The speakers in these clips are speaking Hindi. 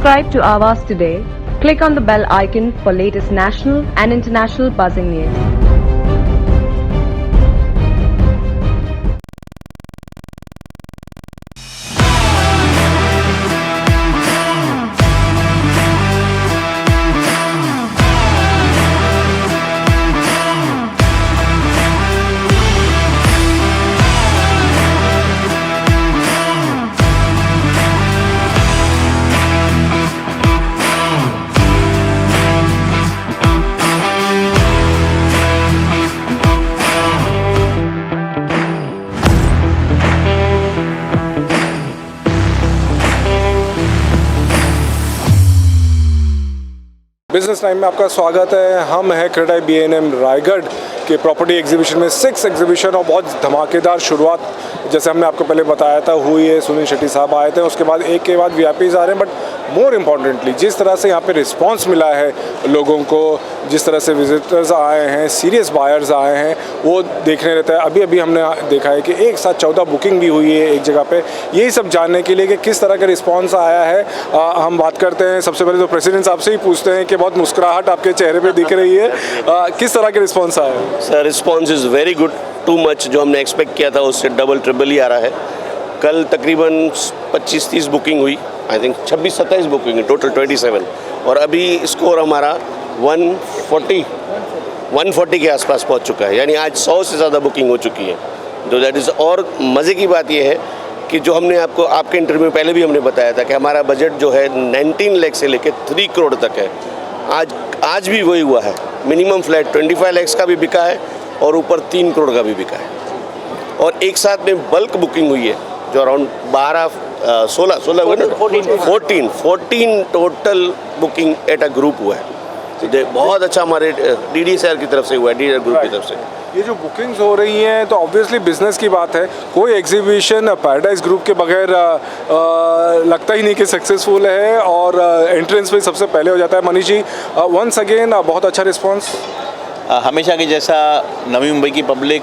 Subscribe to Aavas today. Click on the bell icon for latest national and international buzzing news. Business time में आपका स्वागत है। हम हैं क्रेडाई B&M रायगढ़ के प्रॉपर्टी एग्जीबिशन में 6 एग्जीबिशन और बहुत धमाकेदार शुरुआत जैसे हमने आपको पहले बताया था हुई है। सुनील शेट्टी साहब आए थे, उसके बाद एक के बाद VIPs आ रहे हैं, बट मोर इम्पॉर्टेंटली जिस तरह से यहाँ पे रिस्पांस मिला है लोगों को, जिस तरह से विजिटर्स आए हैं, सीरियस बायर्स आए हैं, वो देखने रहता है। अभी अभी हमने देखा है कि एक साथ 14 बुकिंग भी हुई है एक जगह पे। यही सब जानने के लिए कि किस तरह का रिस्पांस आया है हम बात करते हैं। सबसे पहले तो प्रेसिडेंट साहब से ही पूछते हैं कि बहुत मुस्कुराहट आपके चेहरे पे दिख रही है, किस तरह के रिस्पांस आया है? Sir response is very good, too much. जो हमने एक्सपेक्ट किया था उससे डबल ट्रिपल ही आ रहा है। कल तकरीबन 25-30 बुकिंग हुई, आई थिंक 26-27 बुकिंग, टोटल 27, और अभी स्कोर हमारा 140 के आसपास पहुंच चुका है। यानी आज 100 से ज़्यादा बुकिंग हो चुकी है। तो दैट इज़, और मज़े की बात यह है कि जो हमने आपको आपके इंटरव्यू पहले भी हमने बताया था कि हमारा बजट जो है 19 लाख से लेकर 3 करोड़ तक है। आज भी वही हुआ है। मिनिमम फ्लैट 25 लाख का भी बिका है और ऊपर 3 करोड़ का भी बिका है। और एक साथ में बल्क बुकिंग हुई है जो around 14 total booking at a group हुआ है। बहुत अच्छा हमारे DD शहर की तरफ से हुआ है, DD ग्रुप की तरफ से। ये जो बुकिंग्स हो रही हैं तो ऑब्वियसली बिजनेस की बात है। कोई एग्जीबिशन पैराडाइज ग्रुप के बगैर लगता ही नहीं कि सक्सेसफुल है, और एंट्रेंस में सबसे पहले हो जाता है। मनीष जी, वंस अगेन बहुत अच्छा रिस्पांस। हमेशा की जैसा नवी मुंबई की पब्लिक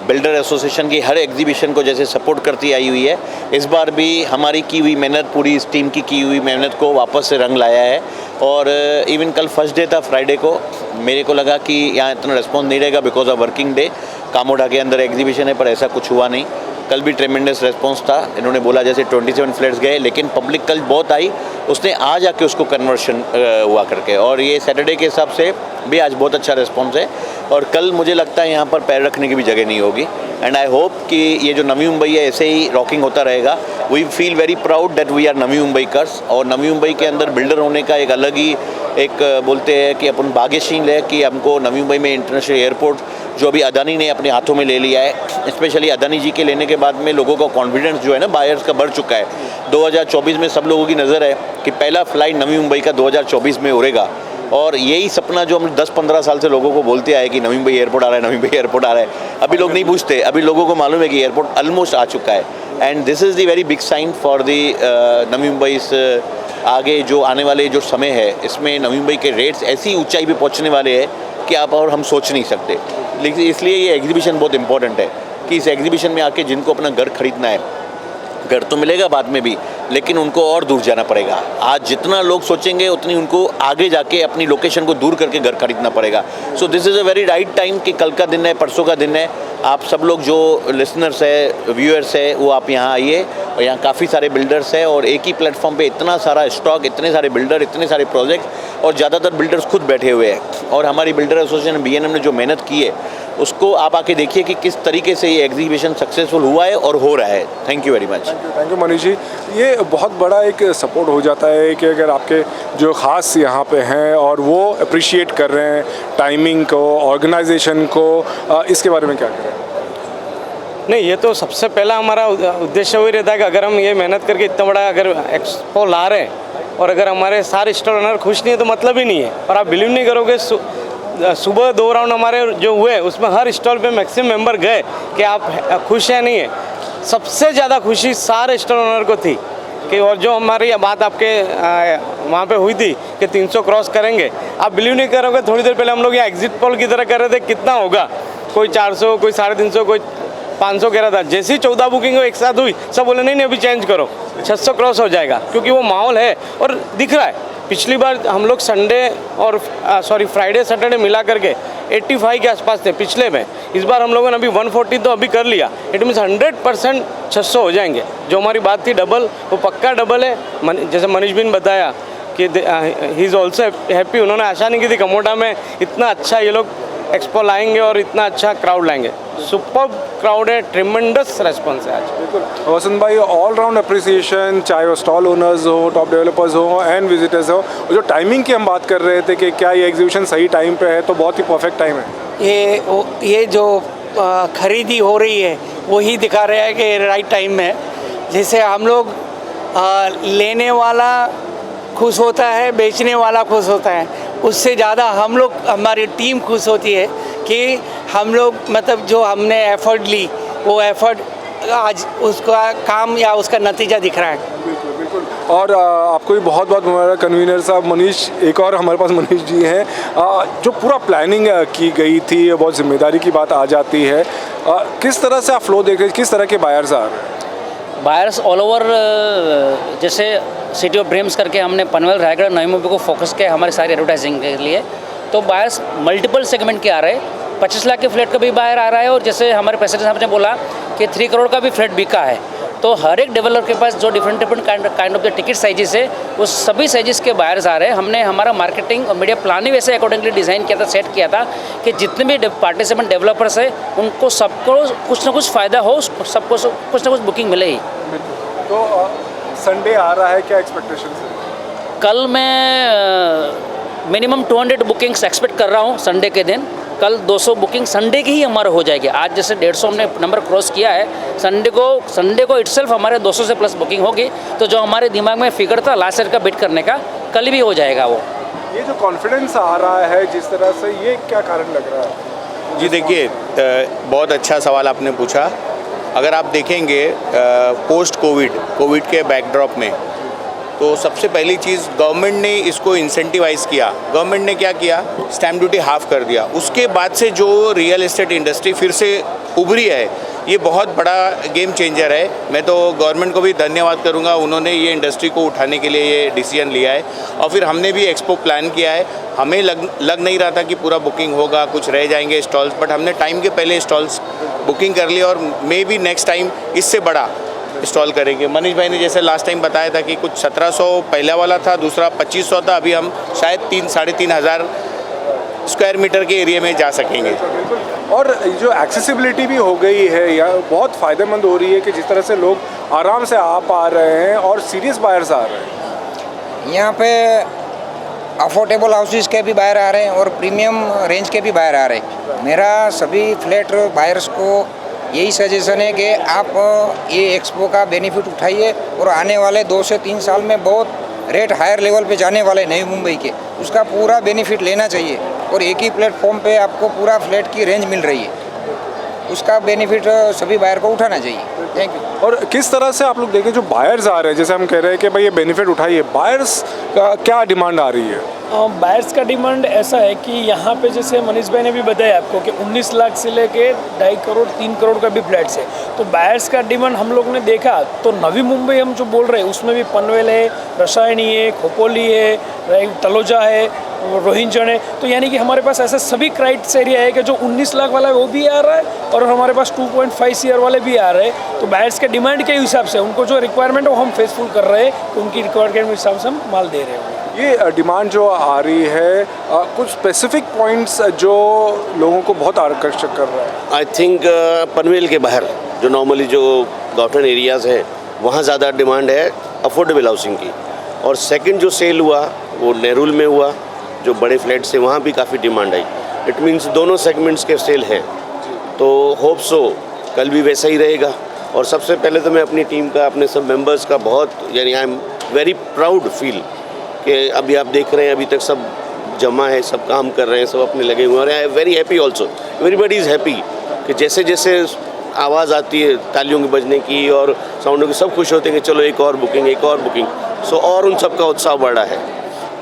बिल्डर एसोसिएशन की हर एग्जीबिशन को जैसे सपोर्ट करती आई हुई है, इस बार भी हमारी की हुई मेहनत, पूरी इस टीम की हुई मेहनत को वापस से रंग लाया है। और इवन कल फर्स्ट डे था फ्राइडे को, मेरे को लगा कि यहाँ इतना रिस्पॉन्स नहीं रहेगा बिकॉज ऑफ वर्किंग डे। कामोडा के अंदर एग्जीबिशन है, पर ऐसा कुछ हुआ नहीं। कल भी ट्रेमेंडस रिस्पॉन्स था। इन्होंने बोला जैसे 27 फ्लैट्स गए, लेकिन पब्लिक कल बहुत आई, उसने आज आके उसको कन्वर्शन हुआ करके, और ये सैटरडे के हिसाब से भी आज बहुत अच्छा रिस्पॉन्स है। और कल मुझे लगता है यहाँ पर पैर रखने की भी जगह नहीं होगी। एंड आई होप कि ये जो नवी मुंबई है ऐसे ही रॉकिंग होता रहेगा। We feel very proud that we are Navi Mumbaikars. और नवी मुंबई के अंदर बिल्डर होने का एक अलग ही एक बोलते हैं कि अपन भाग्यशील है कि हमको नवी मुंबई में इंटरनेशनल एयरपोर्ट जो अभी अदानी ने अपने हाथों में ले लिया है, स्पेशली अदानी जी के लेने के बाद में लोगों का कॉन्फिडेंस जो है ना बायर्स का बढ़ चुका है। 2024 में सब लोगों की नज़र है कि पहला फ्लाइट नवी मुंबई का 2024 में उड़ेगा। और यही सपना जो हम 10-15 साल से लोगों को बोलते आए कि नवी मुंबई एयरपोर्ट आ रहा है, नवी मुंबई एयरपोर्ट आ रहा है, अभी लोग नहीं पूछते। अभी लोगों को मालूम है कि एयरपोर्ट ऑलमोस्ट आ चुका है। And this is the very big sign for the Navi Mumbai. आगे जो आने वाले जो समय है, इसमें नवी मुंबई के रेट्स ऐसी ऊंचाई पे पहुंचने वाले हैं कि आप और हम सोच नहीं सकते। लेकिन इसलिए ये एग्जीबिशन बहुत इंपॉर्टेंट है कि इस एग्जीबिशन में आके जिनको अपना घर खरीदना है, घर तो मिलेगा बाद में भी, लेकिन उनको और दूर जाना पड़ेगा। आज जितना लोग सोचेंगे उतनी उनको आगे जाके अपनी लोकेशन को दूर करके घर खरीदना पड़ेगा। So this is a very right time कि कल का दिन है, परसों का दिन है। आप सब लोग जो लिसनर्स है, व्यूअर्स है, वो आप यहाँ आइए। और यहाँ काफ़ी सारे बिल्डर्स हैं और एक ही प्लेटफॉर्म पे इतना सारा स्टॉक, इतने सारे बिल्डर, इतने सारे प्रोजेक्ट, और ज़्यादातर बिल्डर्स खुद बैठे हुए हैं। और हमारी बिल्डर एसोसिएशन B&M ने जो मेहनत की है उसको आप आके देखिए कि किस तरीके से ये एग्जीबिशन सक्सेसफुल हुआ है और हो रहा है। Thank you very much. Thank you Manish ji. ये बहुत बड़ा एक सपोर्ट हो जाता है कि अगर आपके जो ख़ास यहाँ पे हैं और वो अप्रिशिएट कर रहे हैं टाइमिंग को, ऑर्गेनाइजेशन को, इसके बारे में क्या करें? नहीं, ये तो सबसे पहला हमारा उद्देश्य वही रहता है कि अगर हम ये मेहनत करके इतना बड़ा अगर एक्सपो ला रहे हैं और अगर हमारे सारे स्टॉल ओनर खुश नहीं है तो मतलब ही नहीं है। और आप बिलीव नहीं करोगे, सुबह 2 राउंड हमारे जो हुए उसमें हर स्टॉल पे मैक्सिमम मेंबर गए कि आप खुश हैं नहीं है। सबसे ज़्यादा खुशी सारे स्टॉल ओनर को थी कि, और जो हमारी बात आपके वहाँ पे हुई थी कि 300 क्रॉस करेंगे, आप बिलीव नहीं करोगे, थोड़ी देर पहले हम लोग यहाँ एग्जिट पोल की तरह कर रहे थे कितना होगा, कोई 400, कोई 350, कोई 500 कह रहा था, जैसे ही 14 बुकिंग एक साथ हुई सब बोले नहीं अभी चेंज करो, 600 क्रॉस हो जाएगा, क्योंकि वो माहौल है और दिख रहा है। पिछली बार हम लोग संडे और फ्राइडे सैटरडे मिला करके 85 के आसपास थे पिछले में, इस बार हम लोगों ने अभी 140 तो अभी कर लिया। इट मीन्स 100% 600 हो जाएंगे। जो हमारी बात थी डबल, वो पक्का डबल है। जैसे मनीष भी ने बताया कि ही इज़ ऑल्सो हैप्पी, उन्होंने आशा नहीं की थी कमोटा में इतना अच्छा ये लोग एक्सपो लाएंगे और इतना अच्छा क्राउड लाएंगे। सुपर क्राउड है, ट्रिमेंडस रेस्पॉन्स है आज। बिल्कुल वसंत भाई, ऑल राउंड अप्रिसिएशन, चाहे वो स्टॉल ओनर्स हो, टॉप डेवलपर्स हो एंड विजिटर्स हो। जो टाइमिंग की हम बात कर रहे थे कि क्या ये एग्जीबिशन सही टाइम पे है, तो बहुत ही परफेक्ट टाइम है। ये जो खरीदी हो रही है वही दिखा रहा है कि राइट टाइम में है। जैसे हम लोग लेने वाला खुश होता है, बेचने वाला खुश होता है, उससे ज़्यादा हम लोग, हमारी टीम खुश होती है कि हम लोग मतलब जो हमने एफर्ट ली वो एफर्ट आज उसका काम या उसका नतीजा दिख रहा है। बिल्कुल बिल्कुल। और आपको भी बहुत बहुत मुबारक कन्वीनर साहब मनीष। एक और हमारे पास मनीष जी हैं। जो पूरा प्लानिंग की गई थी, बहुत जिम्मेदारी की बात आ जाती है। किस तरह से आप फ्लो देख रहे हैं, किस तरह के बायर्स आ रहे हैं? बायर्स ऑल ओवर, जैसे सिटी ऑफ ड्रीम्स करके हमने पनवेल रायगढ़ नई मुंबई को फोकस किया हमारी सारी एडवर्टाइजिंग के लिए। तो बायर्स मल्टीपल सेगमेंट के आ रहे हैं। 25 लाख के फ्लैट का भी बायर आ रहा है, और जैसे हमारे प्रेसिडेंट साहब ने बोला कि 3 करोड़ का भी फ्लैट बिका है। तो हर एक डेवलपर के पास जो different kind of the ticket sizes है, वो सभी साइजेस के बायर्स आ रहे हैं। हमने हमारा मार्केटिंग और मीडिया प्लान ही वैसे अकॉर्डिंगली डिज़ाइन किया था, सेट किया था कि जितने भी पार्टिसिपेंट डेवलपर्स हैं उनको सबको कुछ ना कुछ फ़ायदा हो, सबको कुछ ना कुछ बुकिंग मिले ही। तो संडे आ रहा है, क्या एक्सपेक्टेशन है? कल मैं मिनिमम 200 बुकिंग्स एक्सपेक्ट कर रहा हूँ संडे के दिन। कल 200 बुकिंग संडे की ही हमारा हो जाएगी। आज जैसे 150 हमने नंबर क्रॉस किया है, संडे को इटसेल्फ हमारे 200 से प्लस बुकिंग होगी। तो जो हमारे दिमाग में फिगर था लास्ट ईयर का बिट करने का, कल भी हो जाएगा वो। ये जो कॉन्फिडेंस आ रहा है जिस तरह से, ये क्या कारण लग रहा है? जी देखिए, बहुत अच्छा सवाल आपने पूछा। अगर आप देखेंगे पोस्ट कोविड के बैकड्रॉप में, तो सबसे पहली चीज़ गवर्नमेंट ने इसको इंसेंटिवाइज़ किया। गवर्नमेंट ने क्या किया, स्टैम्प ड्यूटी हाफ कर दिया। उसके बाद से जो रियल एस्टेट इंडस्ट्री फिर से उभरी है, ये बहुत बड़ा गेम चेंजर है। मैं तो गवर्नमेंट को भी धन्यवाद करूंगा, उन्होंने ये इंडस्ट्री को उठाने के लिए ये डिसीजन लिया है। और फिर हमने भी एक्सपो प्लान किया है। हमें लग नहीं रहा था कि पूरा बुकिंग होगा, कुछ रह जाएंगे स्टॉल्स, बट हमने टाइम के पहले स्टॉल्स बुकिंग कर लिए और मे बी नेक्स्ट टाइम इससे बड़ा स्टॉल करेंगे। मनीष भाई ने जैसे लास्ट टाइम बताया था कि कुछ 1700 पहला वाला था, दूसरा 2500 था, अभी हम शायद 3-3,500 स्क्वायर मीटर के एरिया में जा सकेंगे। और जो एक्सेसिबिलिटी भी हो गई है, या बहुत फ़ायदेमंद हो रही है कि जिस तरह से लोग आराम से आ पा रहे हैं और सीरियस बायर्स आ रहे हैं। यहाँ पे अफोर्डेबल हाउसेस के भी बायर आ रहे हैं और प्रीमियम रेंज के भी बायर आ रहे हैं। मेरा सभी फ्लैट बायर्स को यही सजेशन है कि आप ये एक्सपो का बेनिफिट उठाइए और आने वाले 2 से 3 साल में बहुत रेट हायर लेवल पे जाने वाले नई मुंबई के, उसका पूरा बेनिफिट लेना चाहिए। और एक ही प्लेटफॉर्म पे आपको पूरा फ्लैट की रेंज मिल रही है, उसका बेनिफिट सभी बायर को उठाना चाहिए। Thank you. और किस तरह से आप लोग देखें जो बायर्स आ रहे हैं, जैसे हम कह रहे हैं कि भाई ये बेनिफिट उठाइए, बायर्स का क्या डिमांड आ रही है? बायर्स का डिमांड ऐसा है कि यहाँ पे जैसे मनीष भाई ने भी बताया आपको कि 19 लाख से लेके 2.5 करोड़ 3 करोड़ का भी फ्लैट्स है। तो बायर्स का डिमांड हम लोग ने देखा तो नवी मुंबई हम जो बोल रहे हैं उसमें भी पनवेल है, रसायनी है, खोपोली है, तलोजा है, रोहिंजन है। तो यानी कि हमारे पास ऐसे सभी क्राइटेरिया है कि जो 19 लाख वाला है वो भी आ रहा है और हमारे पास 2.5 CR वाले भी आ रहे हैं। तो बायर्स के डिमांड के हिसाब से उनको जो रिक्वायरमेंट है वो हम फेसफुल कर रहे हैं कि उनकी रिक्वायरमेंट के हिसाब से हम माल दे रहे हैं। ये डिमांड जो आ रही है, कुछ स्पेसिफिक पॉइंट्स जो लोगों को बहुत आकर्षक कर रहा है? आई थिंक पनवेल के बाहर जो नॉर्मली जो गवर्नमेंट एरियाज़ हैं वहाँ ज़्यादा डिमांड है अफोर्डेबल हाउसिंग की। और सेकंड जो सेल हुआ वो नेहरू में हुआ, जो बड़े फ्लैट्स हैं वहाँ भी काफ़ी डिमांड आई। इट मीन्स दोनों सेगमेंट्स के सेल हैं। तो होप सो कल भी वैसा ही रहेगा। और सबसे पहले तो मैं अपनी टीम का, अपने सब मेंबर्स का बहुत, यानी I am very proud feel कि अभी आप देख रहे हैं अभी तक सब जमा है, सब काम कर रहे हैं, सब अपने लगे हुए हैं। और I am very happy also, everybody is happy कि जैसे जैसे आवाज़ आती है तालियों के बजने की और साउंडों की, सब खुश होते हैं कि चलो एक और बुकिंग, एक और बुकिंग। सो और उन सब का उत्साह बढ़ा है।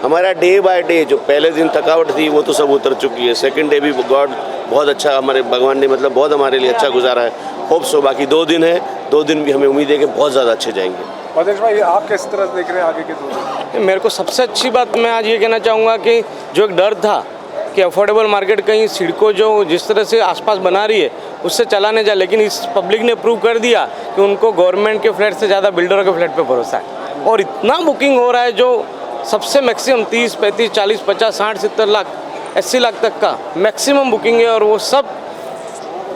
हमारा डे बाय डे जो पहले दिन थकावट थी वो तो सब उतर चुकी है। सेकंड डे भी गॉड बहुत अच्छा, हमारे भगवान ने मतलब बहुत हमारे लिए अच्छा गुजारा है। Hope so. बाकी 2 दिन है, 2 दिन भी हमें उम्मीद है कि बहुत ज़्यादा अच्छे जाएंगे। अवधेश भाई, आप किस तरह से देख रहे हैं आगे के 2 दिन? मेरे को सबसे अच्छी बात मैं आज ये कहना चाहूँगा कि जो एक डर था कि अफोर्डेबल मार्केट कहीं सिडको जो जिस तरह से आसपास बना रही है उससे चला नहीं जा, लेकिन इस पब्लिक ने प्रूव कर दिया कि उनको गवर्नमेंट के फ्लैट से ज़्यादा बिल्डरों के फ्लैट पे भरोसा है। और इतना बुकिंग हो रहा है जो सबसे मैक्सिमम 30, 35, 40, 50, 60, 70 लाख, 80 लाख तक का मैक्सिमम बुकिंग है, और वो सब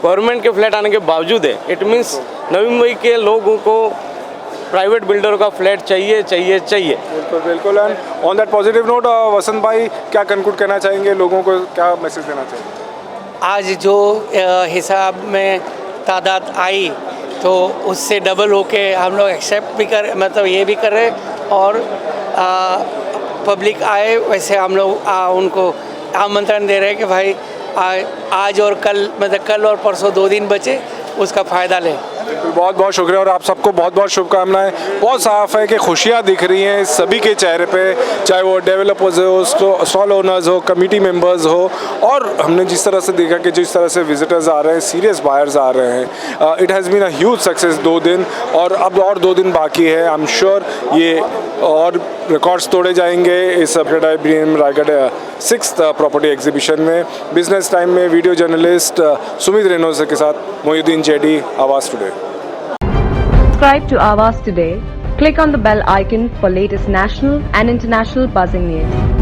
गवर्नमेंट के फ्लैट आने के बावजूद है। इट मीन्स नवी मुंबई के लोगों को प्राइवेट बिल्डरों का फ्लैट चाहिए चाहिए चाहिए। बिल्कुल बिल्कुल। And on that positive note, Vasant भाई क्या कंक्लूड करना चाहेंगे, लोगों को क्या मैसेज देना चाहेंगे? आज जो हिसाब में तादाद आई तो उससे डबल होके हम लोग एक्सेप्ट भी कर, मतलब ये भी कर रहे, और पब्लिक आए वैसे हम लोग उनको आमंत्रण दे रहे हैं कि भाई आज और कल, मतलब कल और परसों 2 दिन बचे, उसका फ़ायदा लें। बहुत बहुत शुक्रिया और आप सबको बहुत बहुत शुभकामनाएं। बहुत साफ है कि खुशियां दिख रही हैं सभी के चेहरे पे, चाहे वो डेवलपर्स हो, स्टॉल ओनर्स हो, कमेटी मेंबर्स हो, और हमने जिस तरह से देखा कि जिस तरह से विजिटर्स आ रहे हैं, सीरियस बायर्स आ रहे हैं। It has been a huge success 2 दिन, और अब और 2 दिन बाकी है। आई एम श्योर ये और रिकॉर्ड्स तोड़े जाएंगे इस CREDAI BNM Raigarh 6th property exhibition में। बिजनेस टाइम में वीडियो जर्नलिस्ट सुमित रेनोजा के साथ मोहिउद्दीन जेडी, आवाज़ today. Subscribe to Awaaz today. Click on the bell icon for latest national and international buzzing news.